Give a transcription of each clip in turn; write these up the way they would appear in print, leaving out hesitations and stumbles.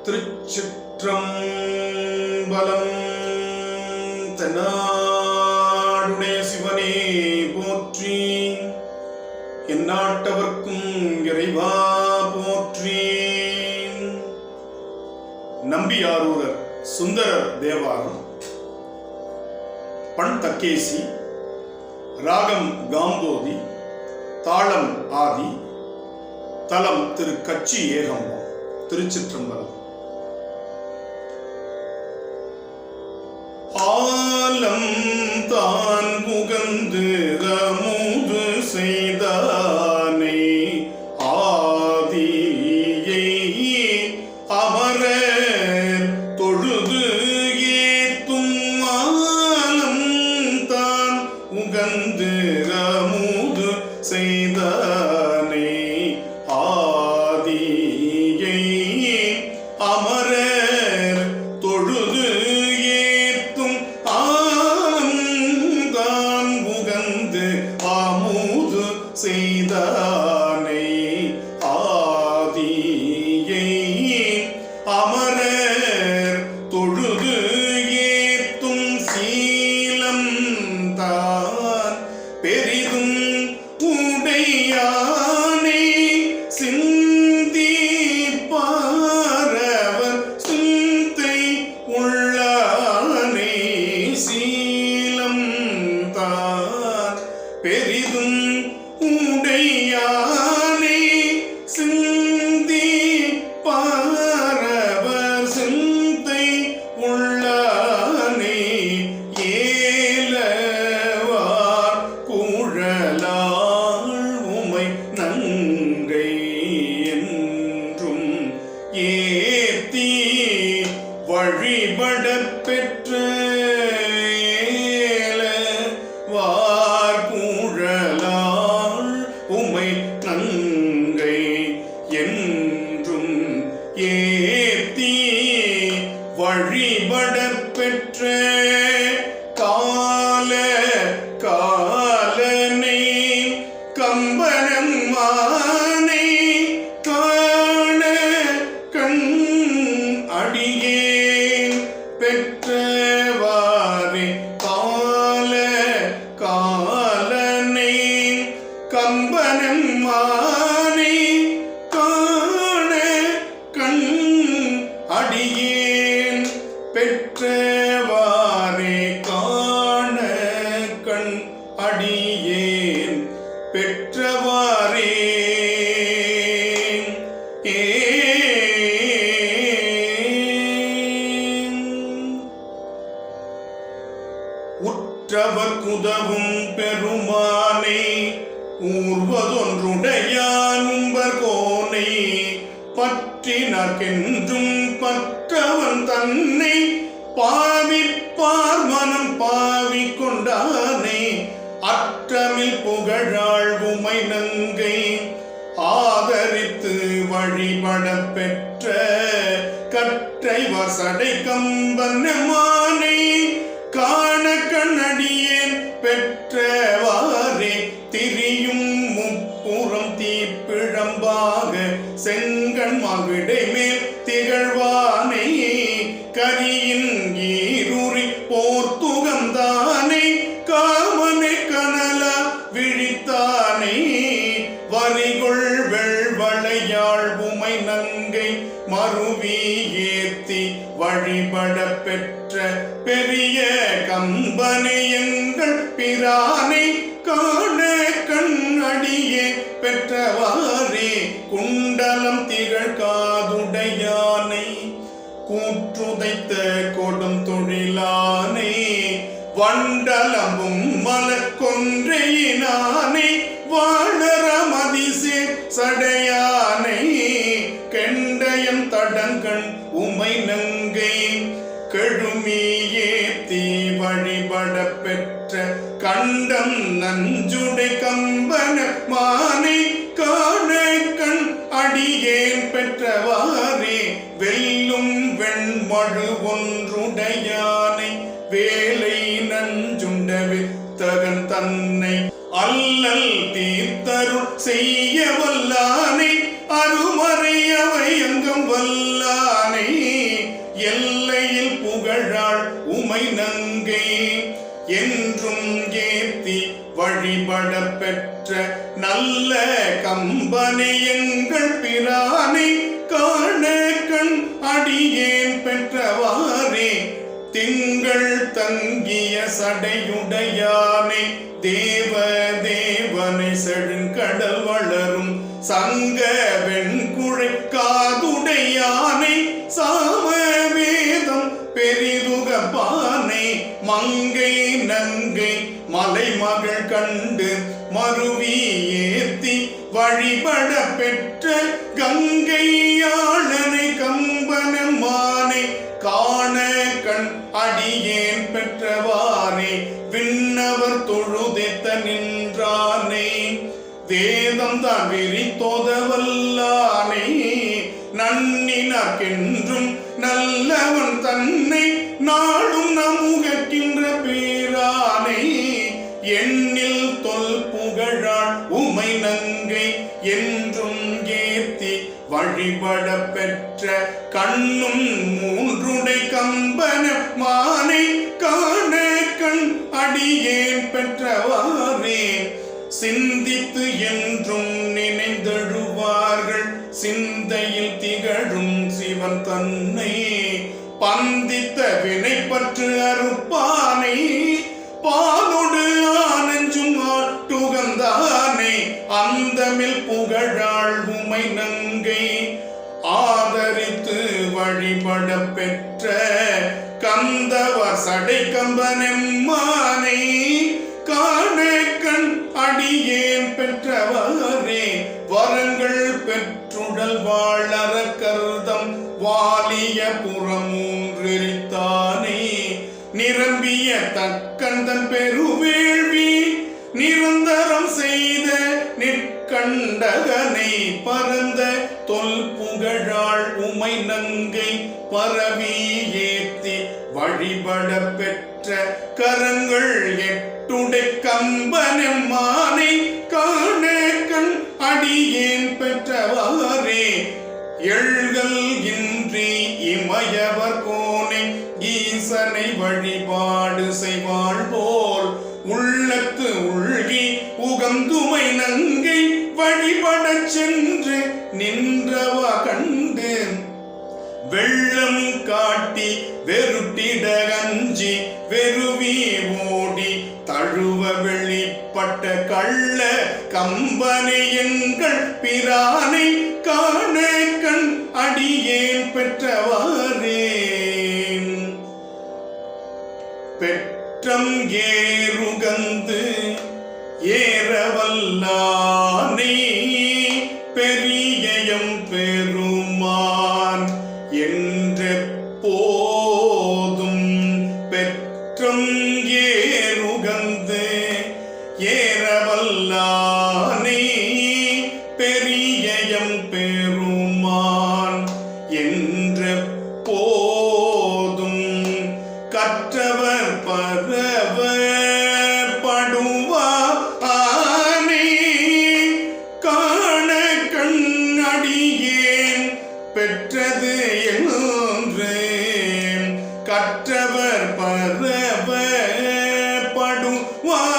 திருச்சிற்றம்பலம். தென்னாடுடைய சிவனே போற்றி, எந்நாட்டவர்க்கும் இறைவா போற்றி. நம்பியாரூரர் சுந்தரர் தேவாரம். பண் தக்கேசி, ராகம் காம்போதி, தாளம் ஆதி, தலம் திரு கச்சி ஏகம்பம். திருச்சிற்றம்பலம். ஆலம் தான் புகந்து அமுது செய்தானை, ஆதியை அமரர் தொழுது ஏத்தும் ஆலம் தான் உகந்து அமுது செய்தானை, ஆதியை அமரர் தொழுது செய்தானை, ஆதியை அமரர் தொழுது ஏத்தும் சீலம் தான் பெரிதும் உடையானை, சிந்தி பாரவர் சிந்தை உள்ளானை, சீலம் தான் பெரிதும் உடையானை, சிந்தி பாரவர் சிந்தை உள்ளானை, ஏலவார் குழலாள் உமை நங்கை என்றும் ஏத்தி வழிபட பெற்ற, ஏலவார் குழலாள் உமை நங்கை என்றும் ஏத்தி வழிபட பெற்ற, கால காலனை கம்பனம் மானை காண கண் அடியேன் பெற்றவாறே, கால காலனை கம்பனம் மானை காண கண் அடியேன் பெற்றவாறே, காண கண் அடியேன் பெற்றவாறே. உற்றவர் குதவும் பெருமானை ஊர்வதொன்றுடையான் உம்பர் கோனை, பற்றினர்க்கென்றும் பற்றவன் தன்னை பாவிப்பார் மனம் பாவி கொண்டானே, அற்றமில் புகழாள் உமை நங்கை ஆதரித்து வழிபட பெற்ற, கற்றை வசடை கம்பனமானை காண கண்ணடியேன் பெற்றவாறே, திரியும் முப்புறம் தீப்பிழம்பாக செங்கண் மகிடை மேல் திகழ்வானை, கரியின் ஈருறி போர்த்துகந்தானை காமனை கனலா விழித்தானை, வரிகொள் வெள்வளையாள் உமை நங்கை மருவி ஏத்தி வழிபட பெற்ற, பெரிய கம்பனை எங்கள் பிரானை காண கண் அடியே பெற்றவாறே, குண்டலம் திகழ் காதுடையானை கூற்றுதைத்த கொடும் தொழிலானை, வண்டலமும் மலர் கொன்றையினானை வாழற மதிசே சடையானை, கெண்டயம் தடங்கண் உமை நங்கை கெழுமியே தீ வழிபட பெற்ற, கண்டம் நஞ்சுடை கம்பன மானை காண கண் அடியேன் பெற்றவாறே, வெல்லும் வெண்மழு ஒன்றுடையானை வேலை நஞ்சுண்ட வித்தகன் தன்னை அல்லல் தீர்த்தருள் செய்ய வல்லானை, அருமறை அவை எங்கும் வல்லானை, புகழாள் உமை நங்கை என்றும் ஏத்தி வழிபட பெற்ற நல்ல கம்பனை எங்கள் பிரானை காண கண் அடியேன் பெற்றவாறே திங்கள் தங்கிய சடையுடையானை தேவ தேவனை செழுங்கடல் வளரும் சங்க வெண்குழை காதுடையானை சாம வேதம் பெரிதுக பானை மங்கை நங்கை மலைமகள் கண்டு மருவி ஏத்தி வழிபட பெற்ற கங்கையாளனை கம்பனமானை காண கண் அடியேன் பெற்றவாறே விண்ணவர் தொழுதேத்த நின்றானே வேதம் தான் விரித்தோதவல்லானே நன்னினக்கென்றும் நல்லவன் தன்னை நாடும் நமுகக்கின்ற பேரானை எண்ணில் தொல் புகழாள் உமை நங்கை என்றும் ஏத்தி வழிபட பெற்ற கண்ணும் மூன்றுடை கம்பன மானை காண கண் அடியேன் பெற்றவாறே சிந்தித்து என்றும் நினைந்தெழுவார்கள் சிந்தையில் திகழும் சிவன் தன்னை பந்தித்த வினை பற்று அறுப்பானை பாலொடு ஆனஞ்சும் ஆட்டுகந்தானே அந்தமில் புகழாள் உமை நங்கை ஆதரித்து வழிபட பெற்ற கந்தவர் சடை கம்பனெம்மானை காண கண் அடியேன் பெற்றவாறே வரங்கள் பெற்றுடல் வாழற கருதம் வாலிய புறமூன்றெரித்தானே நிரம்பிய தக்கந்தன் பெருவேள்வி நிரந்தரம் செய்த நிற்கண்டகனை பரந்த தொல் புகழாள் உமை நங்கை பரவி ஏத்தி வழிபட பெற்ற கரங்கள் எட்டுடை கம்பனெம்மானை காண கண் அடியேன் பெற்றவாறே எழ்கள் இன்றி இமயவர் கோனை ஈசனை வழிபாடு செய்வாள் போல் உள்ளத்து உள்கி உகந்துமை நங்கை வழிபட சென்று நின்றவா கண்டு வெள்ளம் காட்டி வெருட்டிட அஞ்சி வெறுவி ஓடி தழுவ வெளிப்பட்ட கள்ள கம்பனை எங்கள் பிரானை காண கண் அடியேன் பெற்றவாறே பெற்றம் ஏறுகந்து ஏறவல்லானே பெரியயம் பெருமான் என்ற போதும் பெற்றம் ஏறுகந்து ஏறவல்லானே பெரியயம் பெருமான் என்ற போதும் கற்றவர் பரவ படுவானே காண கண்ணடியேன் பெற்றது என்று கற்றவர் பரவ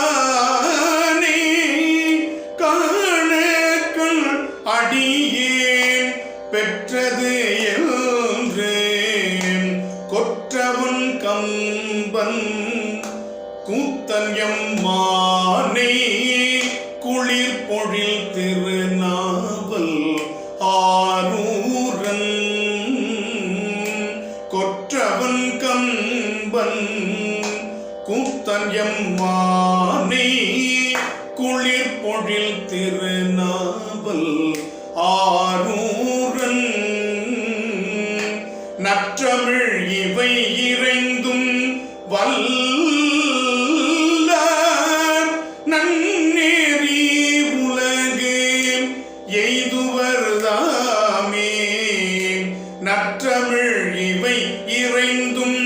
படுவானே காண கண் அடியேன் பெற்றது என்று கொற்றவன் கம்பன் கூத்தன் எம்மானை குளிர் பொழில் திருநாவல் ஆரூரன் கொற்றவன் கம்பன் கூத்தன் எம்மானை குளிர் பொழில் திருநாவல் ஆரூரன் நற்றமிழ் இவை இறைந்தும் வல்லார் நன்னேறி உலகு எய்துவர்தாமே நற்றமிழ் இவை இறைந்தும்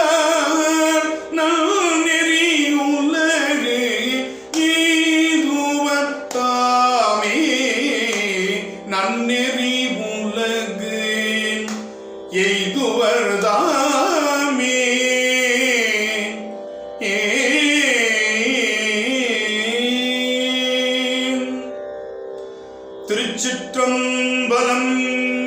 வல்லார் நன்னெறி உலகு எய்துவர்தாமே நன்னெறி உலகு எய்துவர்தாமே. திருச்சிற்றம்பலம்.